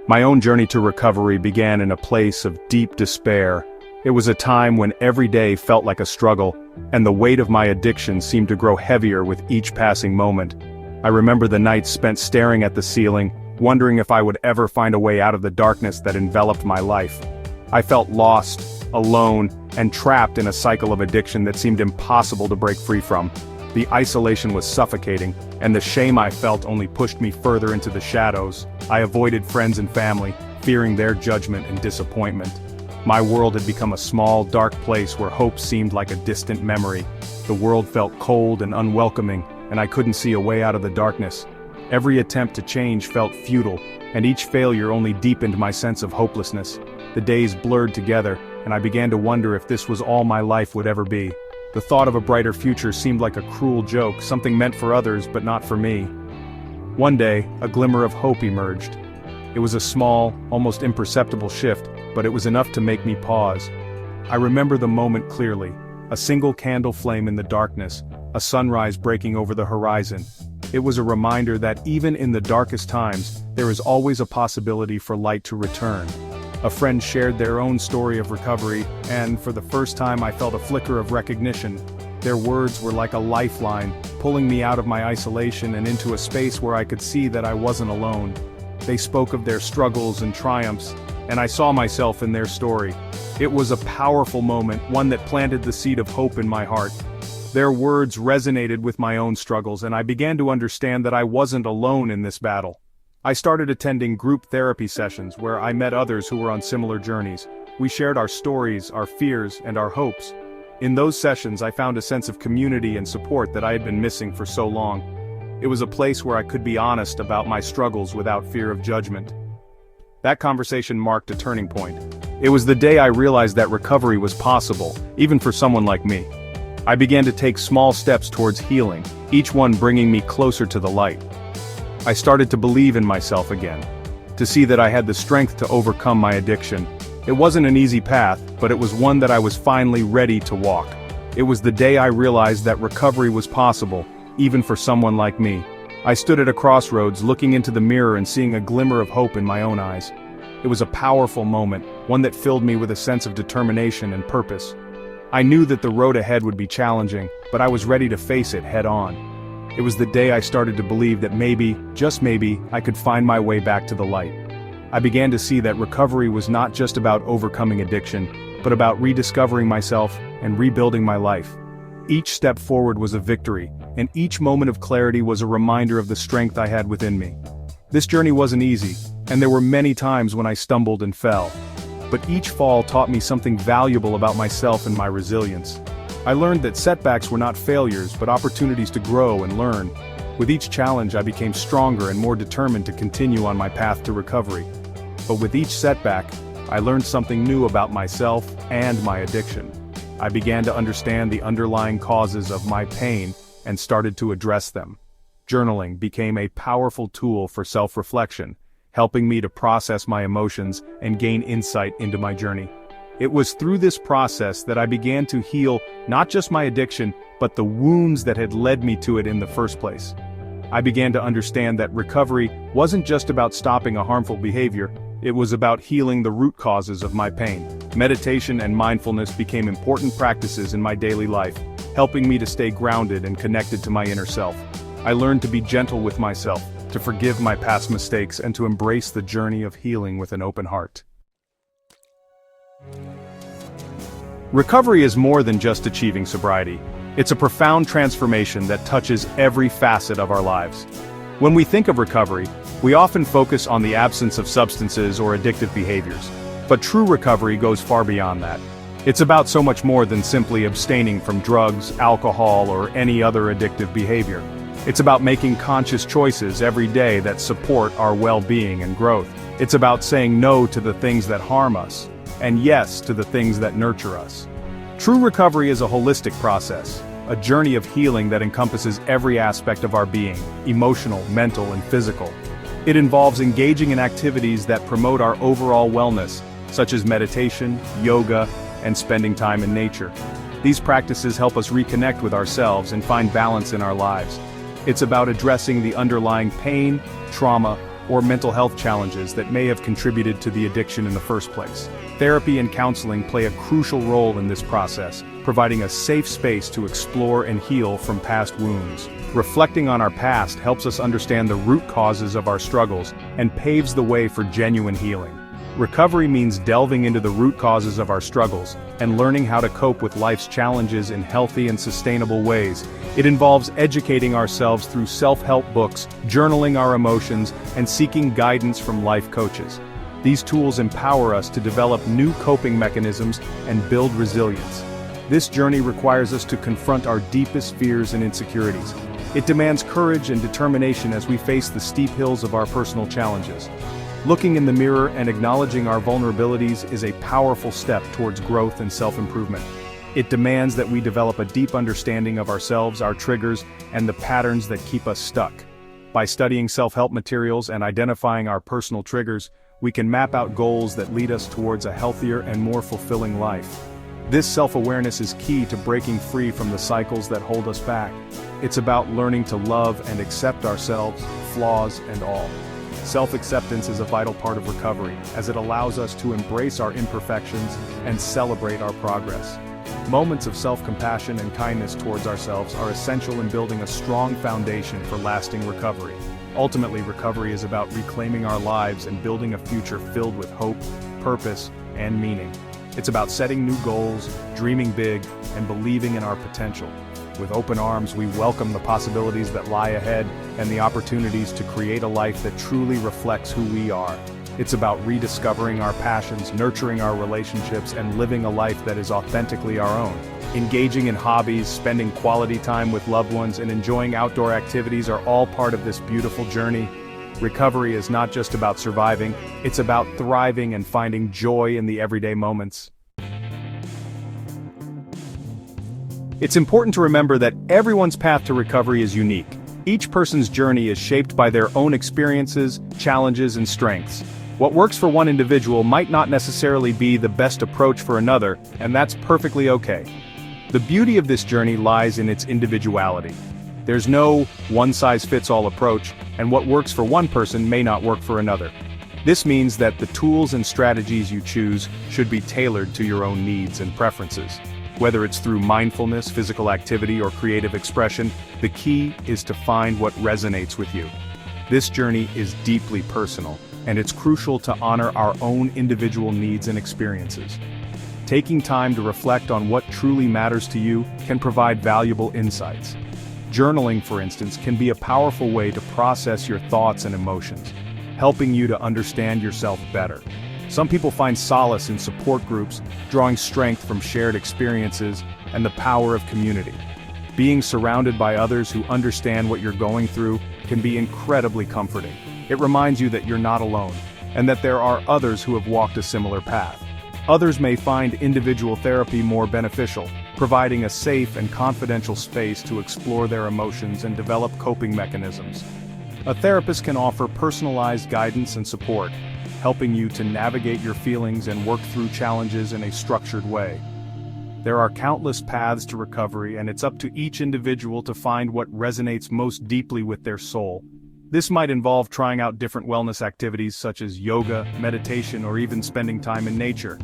My own journey to recovery began in a place of deep despair. It was a time when every day felt like a struggle, and the weight of my addiction seemed to grow heavier with each passing moment. I remember the nights spent staring at the ceiling, wondering if I would ever find a way out of the darkness that enveloped my life. I felt lost, alone, and trapped in a cycle of addiction that seemed impossible to break free from. The isolation was suffocating, and the shame I felt only pushed me further into the shadows. I avoided friends and family, fearing their judgment and disappointment. My world had become a small, dark place where hope seemed like a distant memory. The world felt cold and unwelcoming, and I couldn't see a way out of the darkness. Every attempt to change felt futile, and each failure only deepened my sense of hopelessness. The days blurred together, and I began to wonder if this was all my life would ever be. The thought of a brighter future seemed like a cruel joke, something meant for others but not for me. One day, a glimmer of hope emerged. It was a small, almost imperceptible shift, but it was enough to make me pause. I remember the moment clearly. A single candle flame in the darkness, a sunrise breaking over the horizon. It was a reminder that even in the darkest times, there is always a possibility for light to return. A friend shared their own story of recovery, and for the first time I felt a flicker of recognition. Their words were like a lifeline, pulling me out of my isolation and into a space where I could see that I wasn't alone. They spoke of their struggles and triumphs, and I saw myself in their story. It was a powerful moment, one that planted the seed of hope in my heart. Their words resonated with my own struggles, and I began to understand that I wasn't alone in this battle. I started attending group therapy sessions where I met others who were on similar journeys. We shared our stories, our fears, and our hopes. In those sessions I found a sense of community and support that I had been missing for so long. It was a place where I could be honest about my struggles without fear of judgment. That conversation marked a turning point. It was the day I realized that recovery was possible, even for someone like me. I began to take small steps towards healing, each one bringing me closer to the light. I started to believe in myself again, to see that I had the strength to overcome my addiction. It wasn't an easy path, but it was one that I was finally ready to walk. It was the day I realized that recovery was possible, even for someone like me. I stood at a crossroads looking into the mirror and seeing a glimmer of hope in my own eyes. It was a powerful moment, one that filled me with a sense of determination and purpose. I knew that the road ahead would be challenging, but I was ready to face it head on. It was the day I started to believe that maybe, just maybe, I could find my way back to the light. I began to see that recovery was not just about overcoming addiction, but about rediscovering myself and rebuilding my life. Each step forward was a victory, and each moment of clarity was a reminder of the strength I had within me. This journey wasn't easy, and there were many times when I stumbled and fell. But each fall taught me something valuable about myself and my resilience. I learned that setbacks were not failures but opportunities to grow and learn. With each challenge I became stronger and more determined to continue on my path to recovery. But with each setback, I learned something new about myself and my addiction. I began to understand the underlying causes of my pain and started to address them. Journaling became a powerful tool for self-reflection, helping me to process my emotions and gain insight into my journey. It was through this process that I began to heal not just my addiction, but the wounds that had led me to it in the first place. I began to understand that recovery wasn't just about stopping a harmful behavior, it was about healing the root causes of my pain. Meditation and mindfulness became important practices in my daily life, helping me to stay grounded and connected to my inner self. I learned to be gentle with myself, to forgive my past mistakes, and to embrace the journey of healing with an open heart. Recovery is more than just achieving sobriety. It's a profound transformation that touches every facet of our lives. When we think of recovery, we often focus on the absence of substances or addictive behaviors. But true recovery goes far beyond that. It's about so much more than simply abstaining from drugs, alcohol, or any other addictive behavior. It's about making conscious choices every day that support our well-being and growth. It's about saying no to the things that harm us, and yes to the things that nurture us. True recovery is a holistic process, a journey of healing that encompasses every aspect of our being, emotional, mental, and physical. It involves engaging in activities that promote our overall wellness, such as meditation, yoga, and spending time in nature. These practices help us reconnect with ourselves and find balance in our lives. It's about addressing the underlying pain, trauma, or mental health challenges that may have contributed to the addiction in the first place. Therapy and counseling play a crucial role in this process, providing a safe space to explore and heal from past wounds. Reflecting on our past helps us understand the root causes of our struggles and paves the way for genuine healing. Recovery means delving into the root causes of our struggles and learning how to cope with life's challenges in healthy and sustainable ways. It involves educating ourselves through self-help books, journaling our emotions, and seeking guidance from life coaches. These tools empower us to develop new coping mechanisms and build resilience. This journey requires us to confront our deepest fears and insecurities. It demands courage and determination as we face the steep hills of our personal challenges. Looking in the mirror and acknowledging our vulnerabilities is a powerful step towards growth and self-improvement. It demands that we develop a deep understanding of ourselves, our triggers, and the patterns that keep us stuck. By studying self-help materials and identifying our personal triggers, we can map out goals that lead us towards a healthier and more fulfilling life. This self-awareness is key to breaking free from the cycles that hold us back. It's about learning to love and accept ourselves, flaws and all. Self-acceptance is a vital part of recovery, as it allows us to embrace our imperfections and celebrate our progress. Moments of self-compassion and kindness towards ourselves are essential in building a strong foundation for lasting recovery. Ultimately, recovery is about reclaiming our lives and building a future filled with hope, purpose, and meaning. It's about setting new goals, dreaming big, and believing in our potential. With open arms, we welcome the possibilities that lie ahead and the opportunities to create a life that truly reflects who we are. It's about rediscovering our passions, nurturing our relationships, and living a life that is authentically our own. Engaging in hobbies, spending quality time with loved ones, and enjoying outdoor activities are all part of this beautiful journey. Recovery is not just about surviving, it's about thriving and finding joy in the everyday moments. It's important to remember that everyone's path to recovery is unique. Each person's journey is shaped by their own experiences, challenges, and strengths. What works for one individual might not necessarily be the best approach for another, and that's perfectly okay. The beauty of this journey lies in its individuality. There's no one-size-fits-all approach, and what works for one person may not work for another. This means that the tools and strategies you choose should be tailored to your own needs and preferences. Whether it's through mindfulness, physical activity, or creative expression, the key is to find what resonates with you. This journey is deeply personal, and it's crucial to honor our own individual needs and experiences. Taking time to reflect on what truly matters to you can provide valuable insights. Journaling, for instance, can be a powerful way to process your thoughts and emotions, helping you to understand yourself better. Some people find solace in support groups, drawing strength from shared experiences and the power of community. Being surrounded by others who understand what you're going through can be incredibly comforting. It reminds you that you're not alone, and that there are others who have walked a similar path. Others may find individual therapy more beneficial, providing a safe and confidential space to explore their emotions and develop coping mechanisms. A therapist can offer personalized guidance and support, helping you to navigate your feelings and work through challenges in a structured way. There are countless paths to recovery, and it's up to each individual to find what resonates most deeply with their soul. This might involve trying out different wellness activities such as yoga, meditation, or even spending time in nature.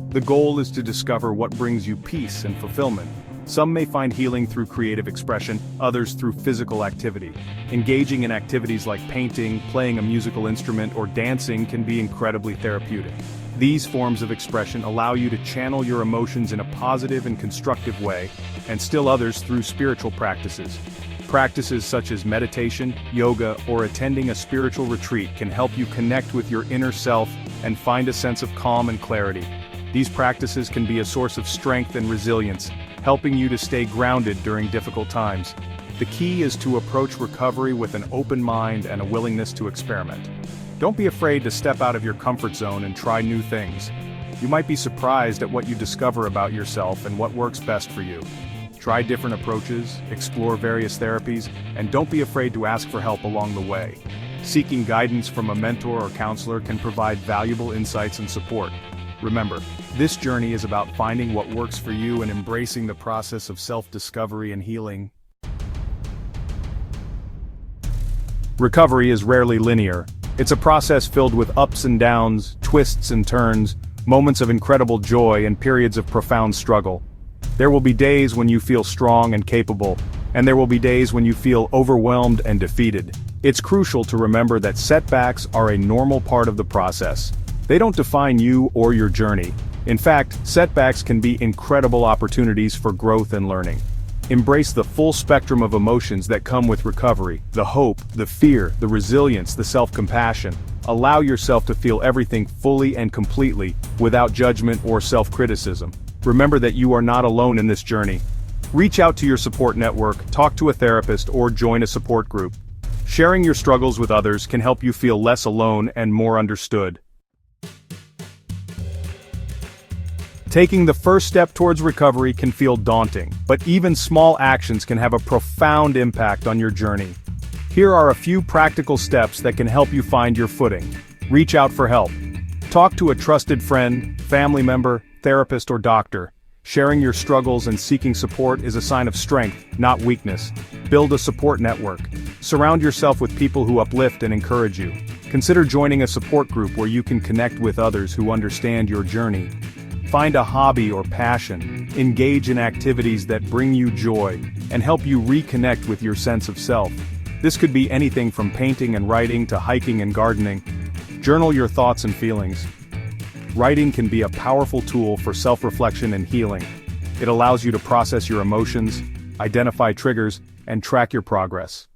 The goal is to discover what brings you peace and fulfillment. Some may find healing through creative expression, others through physical activity. Engaging in activities like painting, playing a musical instrument, or dancing can be incredibly therapeutic. These forms of expression allow you to channel your emotions in a positive and constructive way, and still others through spiritual practices. Practices such as meditation, yoga, or attending a spiritual retreat can help you connect with your inner self and find a sense of calm and clarity. These practices can be a source of strength and resilience, helping you to stay grounded during difficult times. The key is to approach recovery with an open mind and a willingness to experiment. Don't be afraid to step out of your comfort zone and try new things. You might be surprised at what you discover about yourself and what works best for you. Try different approaches, explore various therapies, and don't be afraid to ask for help along the way. Seeking guidance from a mentor or counselor can provide valuable insights and support. Remember, this journey is about finding what works for you and embracing the process of self-discovery and healing. Recovery is rarely linear, It's a process filled with ups and downs, twists and turns, moments of incredible joy and periods of profound struggle. There will be days when you feel strong and capable, and there will be days when you feel overwhelmed and defeated. It's crucial to remember that setbacks are a normal part of the process. They don't define you or your journey. In fact, setbacks can be incredible opportunities for growth and learning. Embrace the full spectrum of emotions that come with recovery: the hope, the fear, the resilience, the self-compassion. Allow yourself to feel everything fully and completely, without judgment or self-criticism. Remember that you are not alone in this journey. Reach out to your support network, talk to a therapist, or join a support group. Sharing your struggles with others can help you feel less alone and more understood. Taking the first step towards recovery can feel daunting, but even small actions can have a profound impact on your journey. Here are a few practical steps that can help you find your footing. Reach out for help. Talk to a trusted friend, family member, therapist, or doctor. Sharing your struggles and seeking support is a sign of strength, not weakness. Build a support network. Surround yourself with people who uplift and encourage you. Consider joining a support group where you can connect with others who understand your journey. Find a hobby or passion. Engage in activities that bring you joy and help you reconnect with your sense of self. This could be anything from painting and writing to hiking and gardening. Journal your thoughts and feelings. Writing can be a powerful tool for self-reflection and healing. It allows you to process your emotions, identify triggers, and track your progress.